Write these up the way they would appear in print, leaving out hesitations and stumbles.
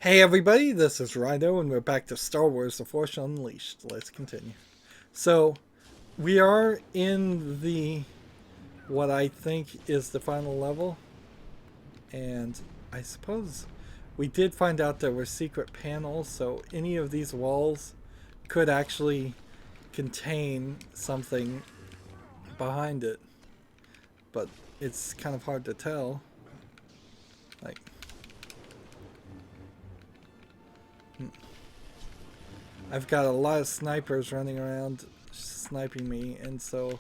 Hey everybody, this is Rydo, and we're back to Star Wars The Force Unleashed. Let's continue. So, we are in what I think is the final level, and I suppose we did find out there were secret panels, so any of these walls could actually contain something behind it, but it's kind of hard to tell. Like, I've got a lot of snipers running around sniping me, and so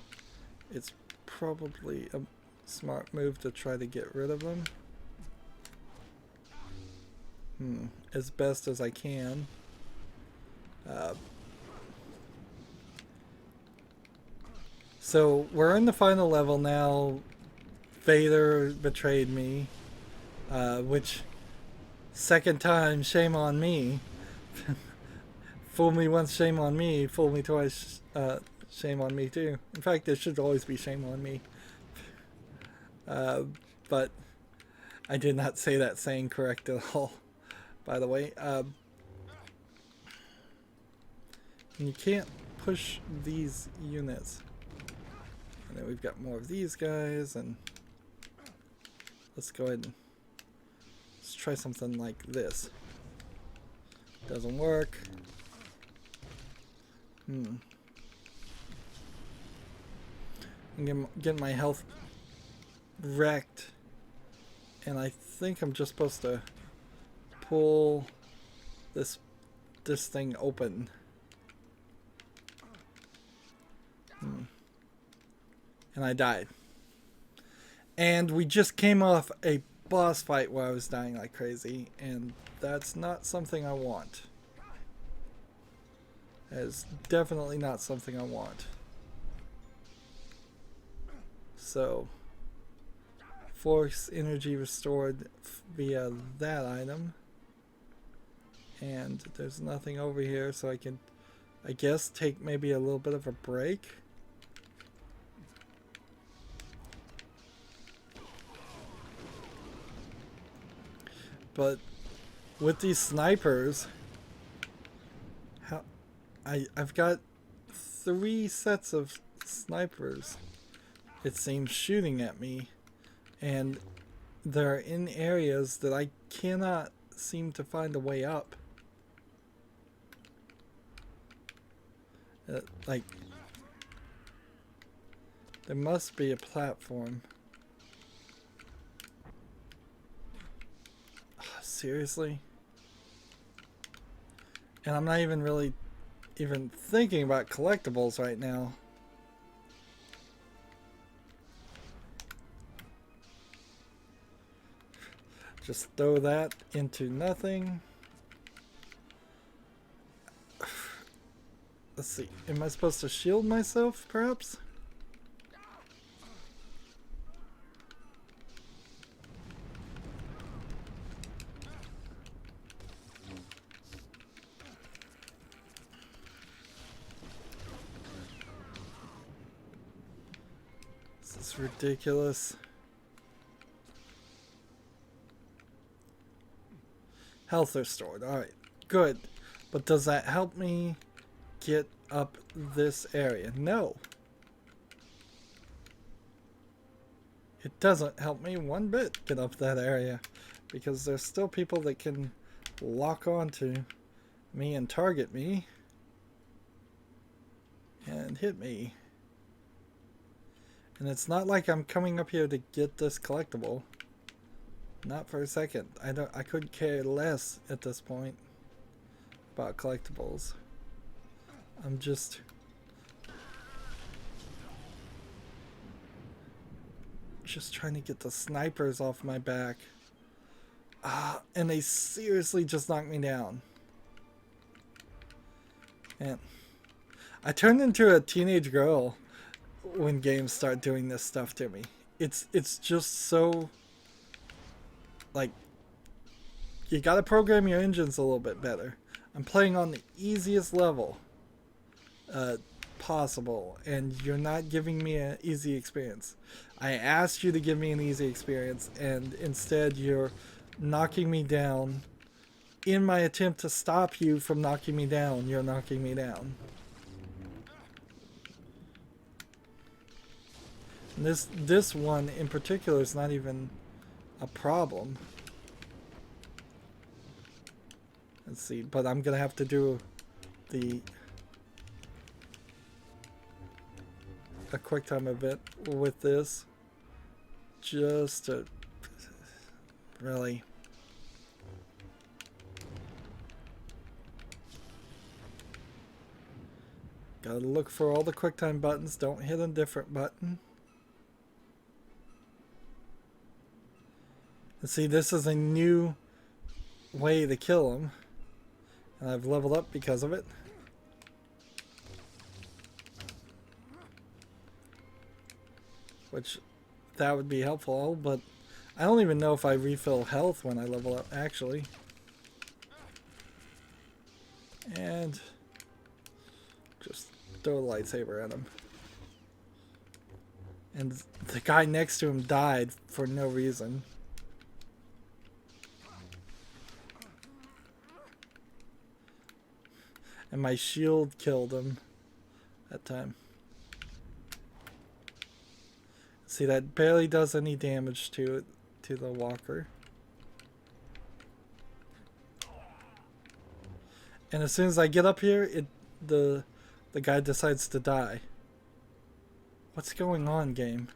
it's probably a smart move to try to get rid of them. As best as I can. So we're in the final level now. Vader betrayed me, which second time, shame on me. Fool me once, shame on me. Fool me twice, shame on me too. In fact, there should always be shame on me. But I did not say that saying correct at all, by the way. And you can't push these units. And then we've got more of these guys, and let's go ahead and let's try something like this. Doesn't work. I'm getting my health wrecked, and I think I'm just supposed to pull this thing open. And I died. And we just came off a boss fight where I was dying like crazy, and that's not something I want. That is definitely not something I want. So, force energy restored via that item. And there's nothing over here, so I can, I guess, take maybe a little bit of a break. But with these snipers, I've got 3 sets of snipers, it seems, shooting at me, and they're in areas that I cannot seem to find a way up. Like, there must be a platform. Seriously? And I'm not even really thinking about collectibles right now. Just throw that into nothing. Let's see. Am I supposed to shield myself, perhaps? This is ridiculous. Health restored. Alright, good. But does that help me get up this area? No. It doesn't help me one bit get up that area, because there's still people that can lock onto me and target me and hit me. And it's not like I'm coming up here to get this collectible. Not for a second. I could care less at this point about collectibles. I'm just trying to get the snipers off my back. And they seriously just knocked me down. And I turned into a teenage girl when games start doing this stuff to me. It's just so, like, you gotta program your engines a little bit better. I'm playing on the easiest level possible, and you're not giving me an easy experience. I asked you to give me an easy experience, and instead you're knocking me down in my attempt to stop you from knocking me down, you're knocking me down. And this one in particular is not even a problem. Let's see, but I'm gonna have to do a quick time event with this just to really. Gotta look for all the QuickTime buttons. Don't hit a different button. And see, this is a new way to kill him. And I've leveled up because of it. Which, that would be helpful, but I don't even know if I refill health when I level up, actually. And just throw a lightsaber at him. And the guy next to him died for no reason. And my shield killed him that time. See, that barely does any damage to the walker. And as soon as I get up here, the guy decides to die. What's going on, game?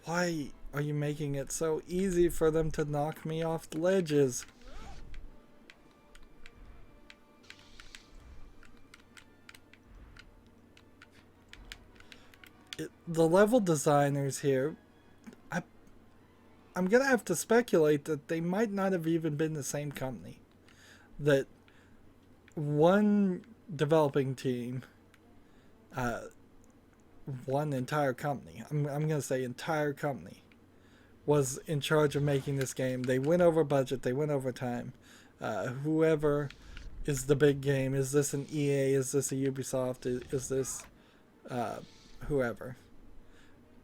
Why are you making it so easy for them to knock me off the ledges? The level designers here, I'm gonna have to speculate that they might not have even been the same company. That one developing team, one entire company, I'm gonna say entire company, was in charge of making this game. They went over budget, they went over time. Whoever is the big game, is this an EA, is this a Ubisoft, is this whoever,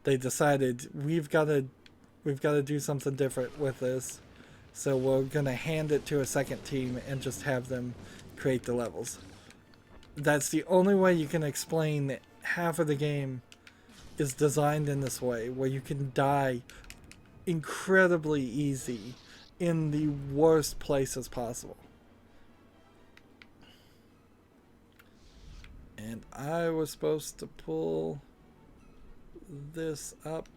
they decided we've got to do something different with this, so we're gonna hand it to a second team and just have them create the levels. That's the only way you can explain that half of the game is designed in this way, where you can die incredibly easy in the worst places possible. And I was supposed to pull this up,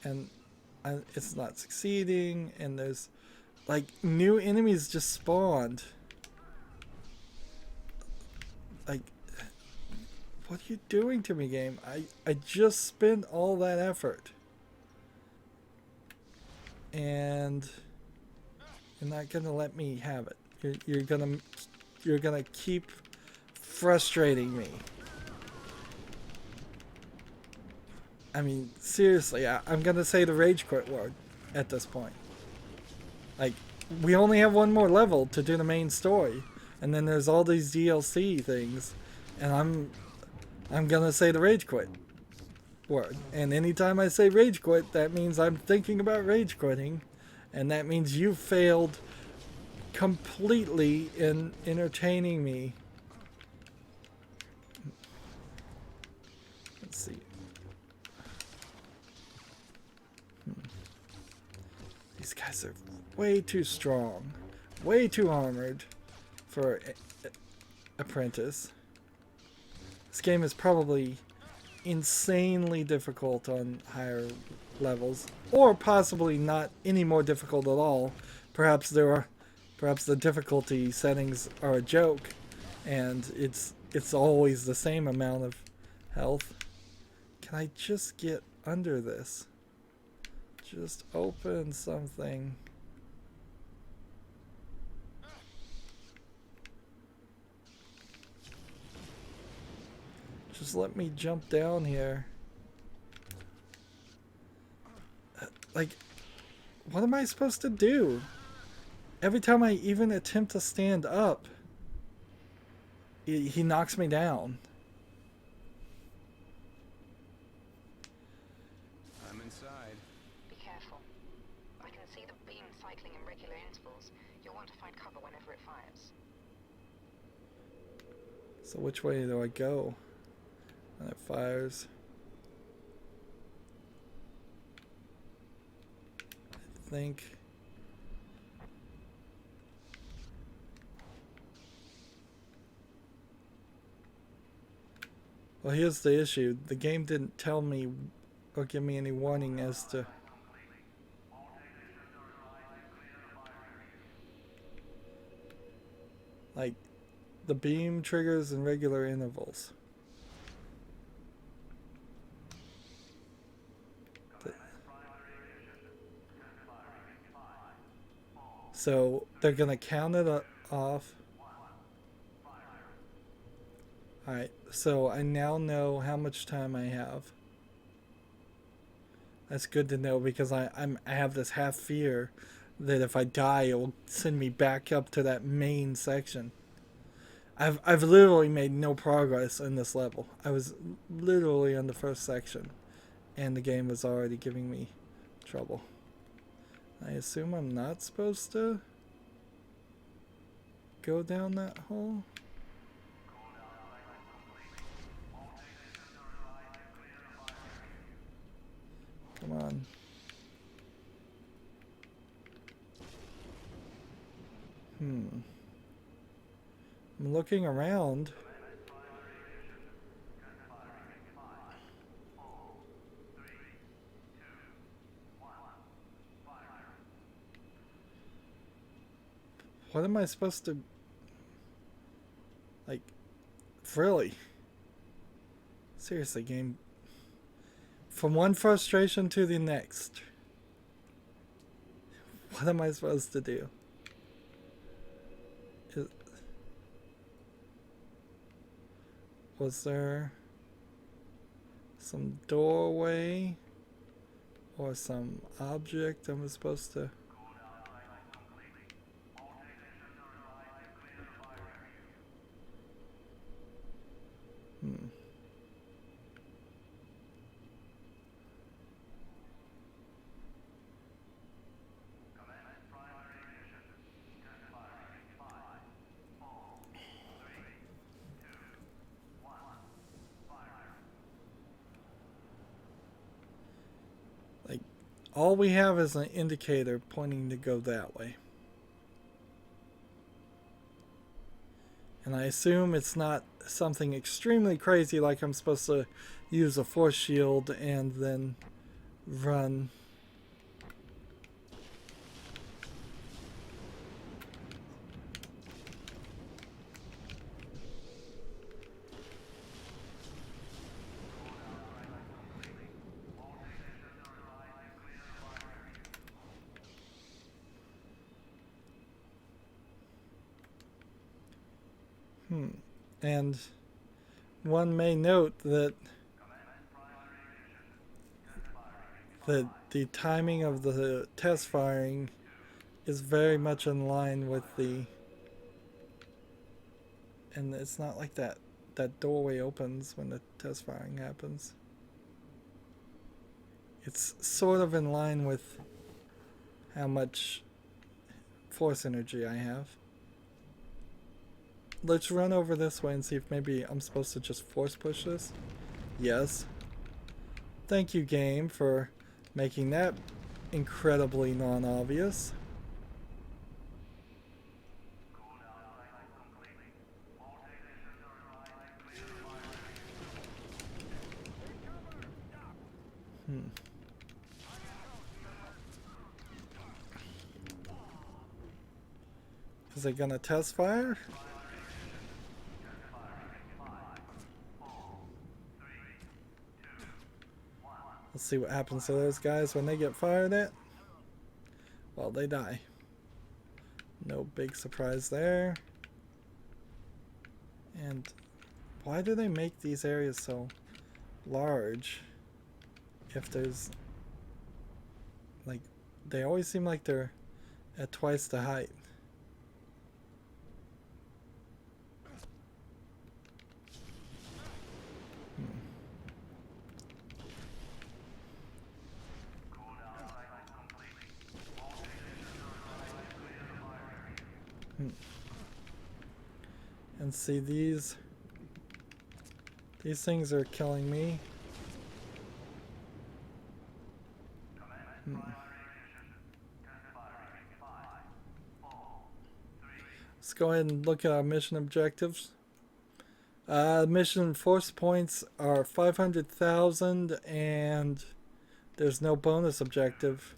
and it's not succeeding, and there's like new enemies just spawned. Like, what are you doing to me, game? I just spent all that effort, and you're not gonna let me have it. You're gonna keep frustrating me. I mean, seriously, I'm gonna say the rage quit word at this point. Like, we only have one more level to do the main story, and then there's all these DLC things, and I'm gonna say the rage quit word. And anytime I say rage quit, that means I'm thinking about rage quitting, and that means you failed completely in entertaining me. Let's see. These guys are way too strong, way too armored for Apprentice. This game is probably insanely difficult on higher levels, or possibly not any more difficult at all. Perhaps the difficulty settings are a joke, and it's always the same amount of health. Can I just get under this? Just open something. Just let me jump down here. Like, what am I supposed to do? Every time I even attempt to stand up, he knocks me down. I'm inside. Be careful. I can see the beam cycling in regular intervals. You'll want to find cover whenever it fires. So which way do I go when it fires? I think... Well, here's the issue. The game didn't tell me or give me any warning as to... like, the beam triggers in regular intervals. So they're gonna count it off. Alright, so I now know how much time I have. That's good to know because I have this half fear that if I die it will send me back up to that main section. I've literally made no progress in this level. I was literally on the first section and the game was already giving me trouble. I assume I'm not supposed to go down that hole. Come on. I'm looking around. What am I supposed to... like, really? Seriously, game. From one frustration to the next. What am I supposed to do? Was there some doorway or some object I was supposed to... like, all we have is an indicator pointing to go that way. And I assume it's not something extremely crazy like I'm supposed to use a force shield and then run. And one may note that the timing of the test firing is very much in line with the... and it's not like that doorway opens when the test firing happens. It's sort of in line with how much force energy I have. Let's run over this way and see if maybe I'm supposed to just force push this. Yes. Thank you, game, for making that incredibly non-obvious. Is it gonna test fire? Let's see what happens to those guys when they get fired at. Well, they die. No big surprise there. And why do they make these areas so large? If there's... like, they always seem like they're at twice the height. And see, these things are killing me. Let's go ahead and look at our mission objectives. Mission force points are 500,000 and there's no bonus objective.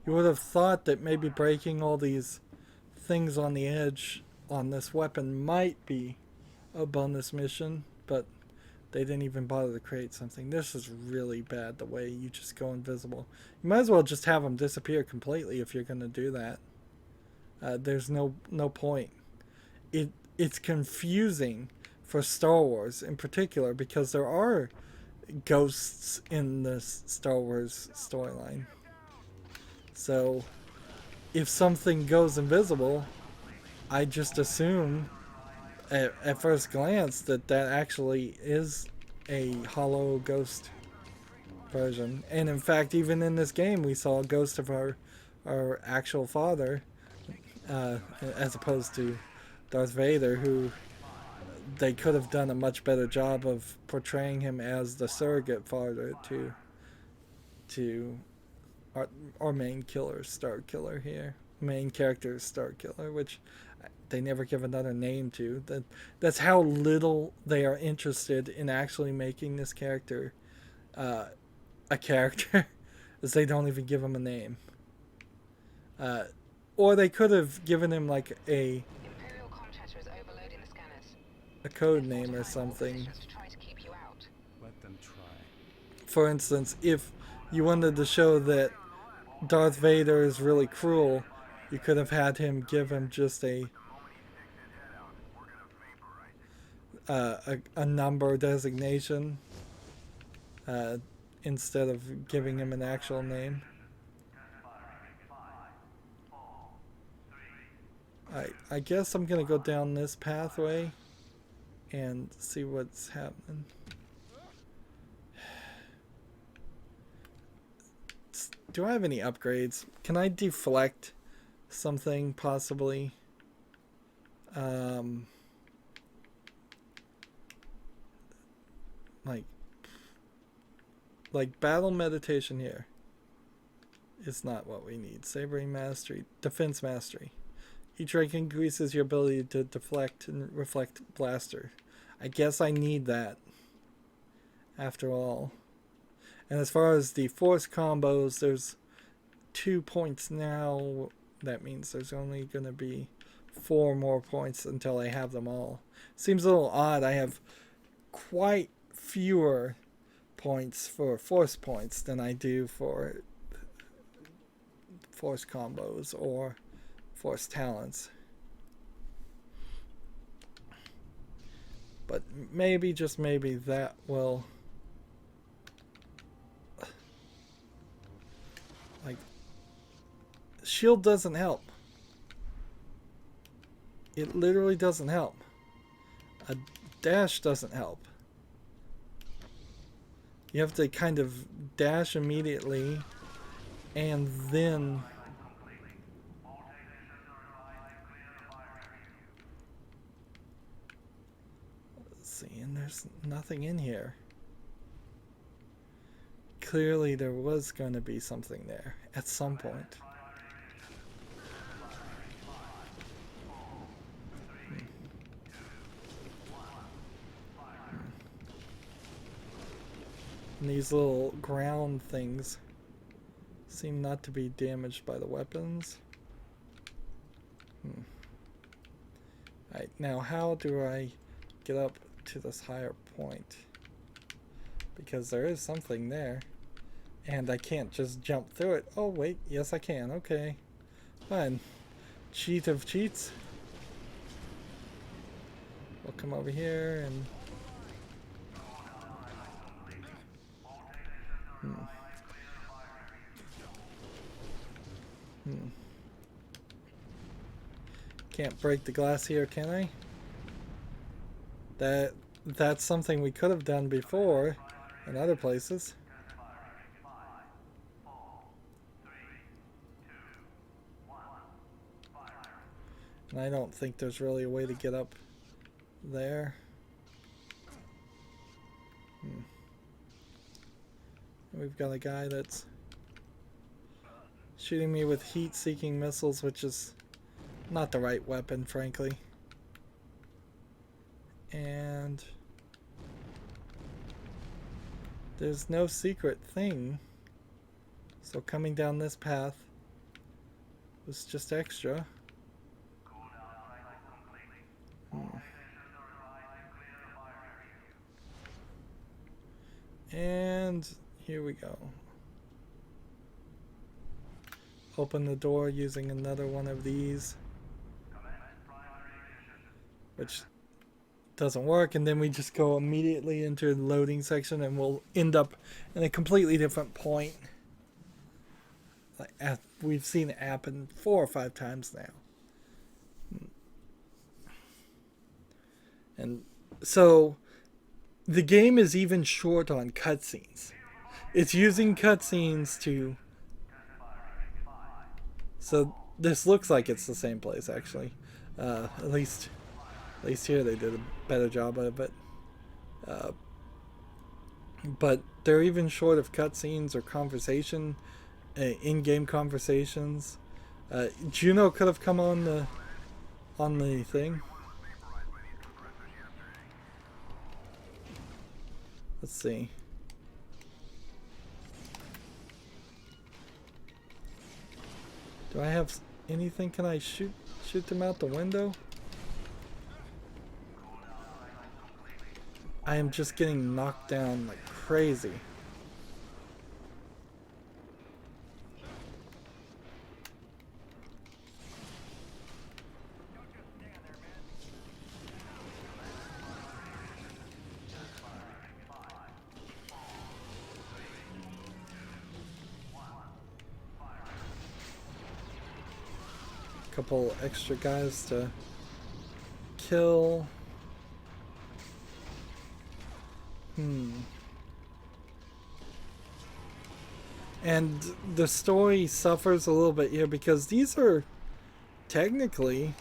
You would have thought that maybe breaking all these things on the edge on this weapon might be a bonus mission, but they didn't even bother to create something. This is really bad, the way you just go invisible. You might as well just have them disappear completely if you're going to do that. There's no point. It's confusing for Star Wars in particular because there are ghosts in this Star Wars storyline. So if something goes invisible, I just assume at first glance that actually is a hollow ghost version. And in fact, even in this game, we saw a ghost of our actual father, as opposed to Darth Vader, who they could have done a much better job of portraying him as the surrogate father to our main killer, Star Killer here. Main character is Star Killer, which they never give another name to. That's how little they are interested in actually making this character a character, as they don't even give him a name. Or they could have given him like a code name or something. Let them try. For instance, if you wanted to show that Darth Vader is really cruel, you could have had him give him just a number designation instead of giving him an actual name. I guess I'm gonna go down this pathway and see what's happening. Do I have any upgrades? Can I deflect something possibly? Like battle meditation here is not what we need. Sabering mastery, defense mastery. Each rank increases your ability to deflect and reflect blaster. I guess I need that after all. And as far as the force combos, there's 2 points now. That means there's only going to be 4 more points until I have them all. Seems a little odd. I have quite fewer points for force points than I do for force combos or force talents. But maybe, just maybe, that will, like, shield doesn't help. It literally doesn't help. A dash doesn't help. You have to kind of dash immediately and then see, and there's nothing in here. Clearly there was going to be something there at some point. And these little ground things seem not to be damaged by the weapons. Alright, now how do I get up to this higher point? Because there is something there. And I can't just jump through it. Oh wait, yes I can, okay. Fine. Cheat of cheats. We'll come over here and Can't break the glass here, can I? That's something we could have done before in other places. And I don't think there's really a way to get up there. We've got a guy that's shooting me with heat-seeking missiles, which is not the right weapon, frankly. And there's no secret thing. So coming down this path was just extra. And here we go. Open the door using another one of these, which doesn't work, and then we just go immediately into the loading section and we'll end up in a completely different point. Like, we've seen it happen 4 or 5 times now. And so the game is even short on cutscenes. It's using cutscenes to... So this looks like it's the same place, actually. At least here they did a better job of it. But they're even short of cutscenes or conversation, in-game conversations. Juno could have come on the thing. Let's see. Do I have anything? Can I shoot them out the window? I am just getting knocked down like crazy. Couple extra guys to kill. And the story suffers a little bit here because these are technically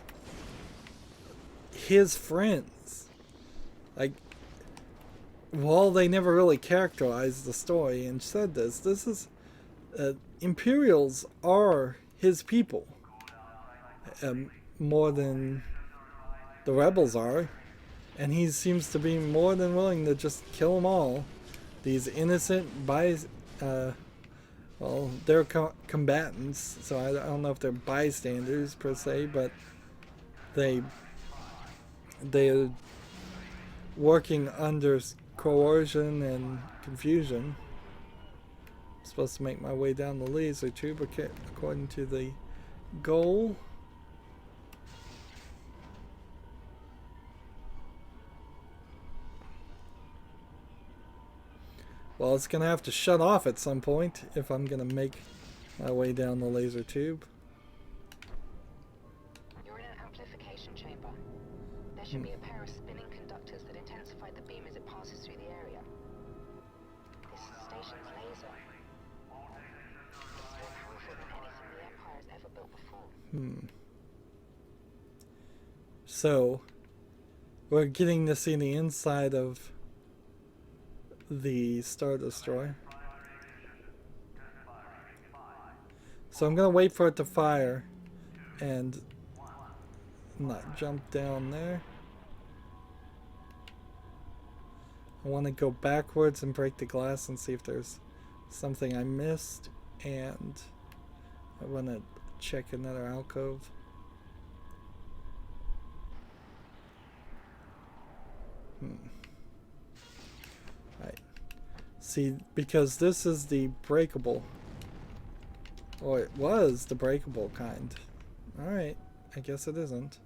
his friends. Like, while they never really characterized the story and said this is Imperials are his people. More than the rebels are, and he seems to be more than willing to just kill them all. These innocent well, they're combatants, so I don't know if they're bystanders per se, but they're working under coercion and confusion. I'm supposed to make my way down the laser tube according to the goal. Well, it's going to have to shut off at some point if I'm going to make my way down the laser tube. You're in an amplification chamber. There should be a pair of spinning conductors that intensify the beam as it passes through the area. This station's laser. It's more powerful than anything the Empire has ever built before. So, we're getting to see the inside of the Star Destroyer. So I'm gonna wait for it to fire and not jump down there. I want to go backwards and break the glass and see if there's something I missed, and I want to check another alcove. Right. See, because this is the breakable, or it was the breakable kind. Alright, I guess it isn't.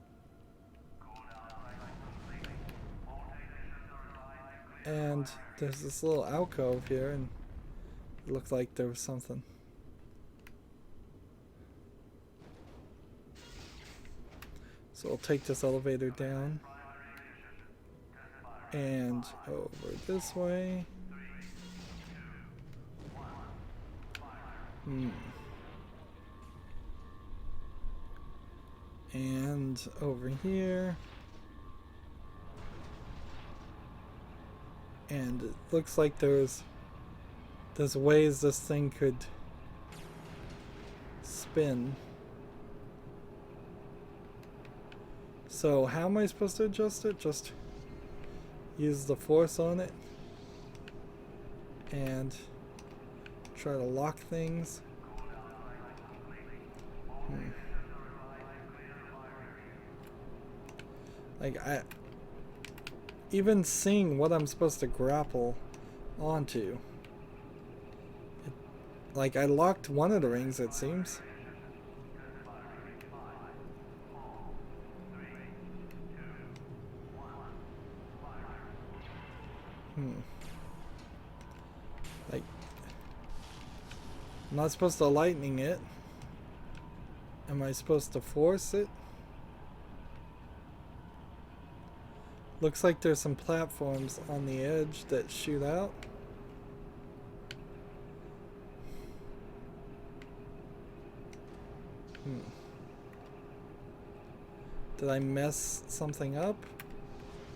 And there's this little alcove here, and it looked like there was something. So I'll take this elevator down and over this way. And over here. And it looks like there's ways this thing could spin. So how am I supposed to adjust it? Just use the force on it and try to lock things. Like, even seeing what I'm supposed to grapple onto. Like, I locked one of the rings, it seems. Like, I'm not supposed to lightning it. Am I supposed to force it? Looks like there's some platforms on the edge that shoot out. Did I mess something up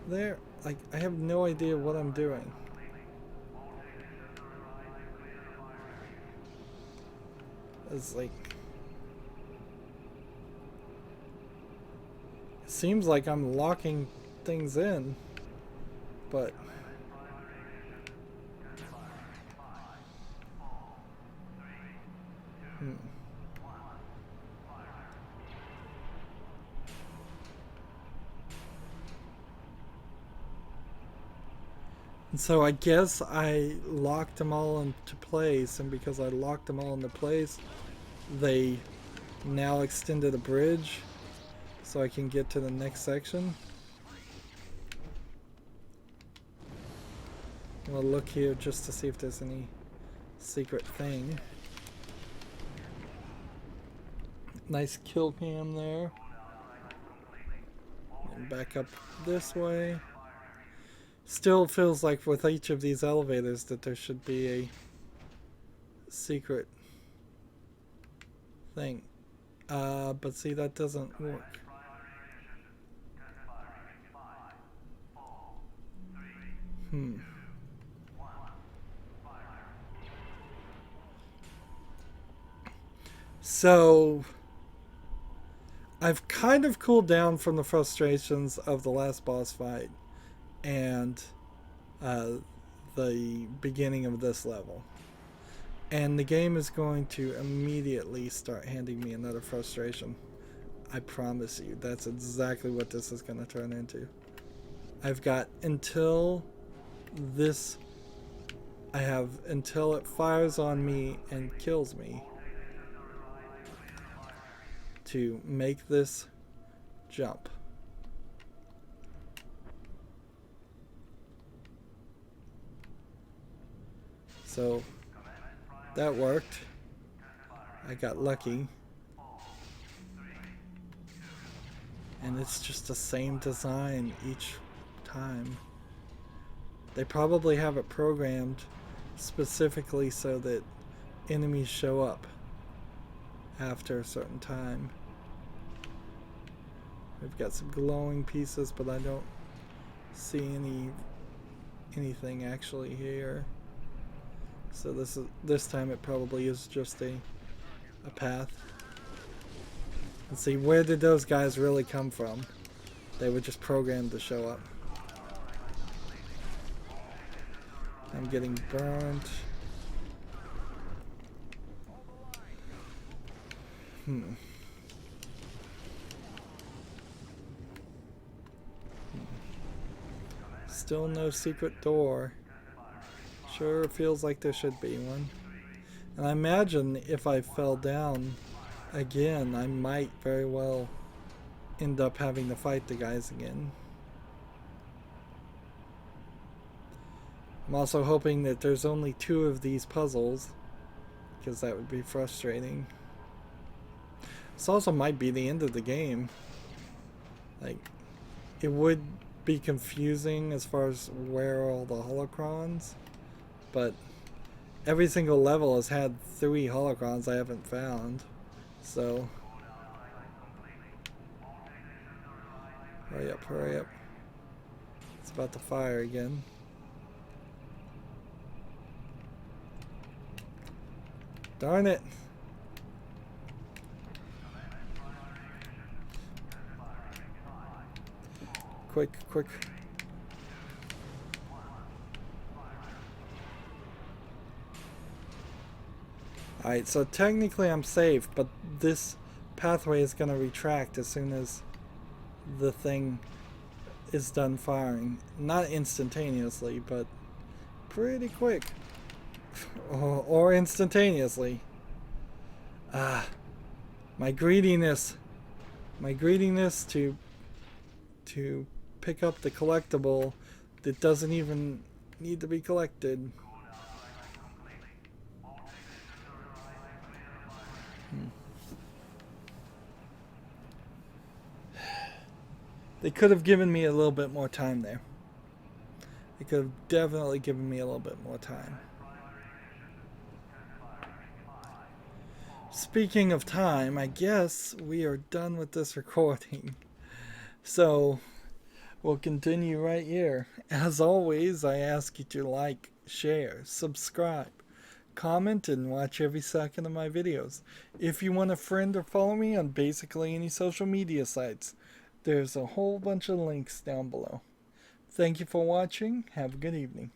there? Like, I have no idea what I'm doing. It's like, it seems like I'm locking things in, but And so I guess I locked them all into place, and because I locked them all into place, they now extended a bridge so I can get to the next section. We'll look here just to see if there's any secret thing. Nice kill cam there. And back up this way. Still feels like with each of these elevators that there should be a secret thing. But see, that doesn't work. So I've kind of cooled down from the frustrations of the last boss fight and the beginning of this level. And the game is going to immediately start handing me another frustration. I promise you, that's exactly what this is going to turn into. I've got until this... I have until it fires on me and kills me to make this jump. So that worked. I got lucky. And it's just the same design each time. They probably have it programmed specifically so that enemies show up after a certain time. We've got some glowing pieces, but I don't see anything actually here. So this time it probably is just a path. Let's see, where did those guys really come from? They were just programmed to show up. I'm getting burnt. Still no secret door. Sure feels like there should be one. And I imagine if I fell down again, I might very well end up having to fight the guys again. I'm also hoping that there's only 2 of these puzzles, because that would be frustrating. This also might be the end of the game. Like, it would be confusing as far as where are all the holocrons, but every single level has had 3 holocrons I haven't found, so Hurry up, hurry up. It's about to fire again. Darn it. Quick, quick. Alright, so technically I'm safe, but this pathway is going to retract as soon as the thing is done firing. Not instantaneously, but pretty quick. Or instantaneously. Ah, my greediness to pick up the collectible that doesn't even need to be collected. They could have given me a little bit more time there. They could have definitely given me a little bit more time. Speaking of time, I guess we are done with this recording. So, we'll continue right here. As always, I ask you to like, share, subscribe, comment, and watch every second of my videos. If you want to friend or follow me on basically any social media sites, there's a whole bunch of links down below. Thank you for watching. Have a good evening.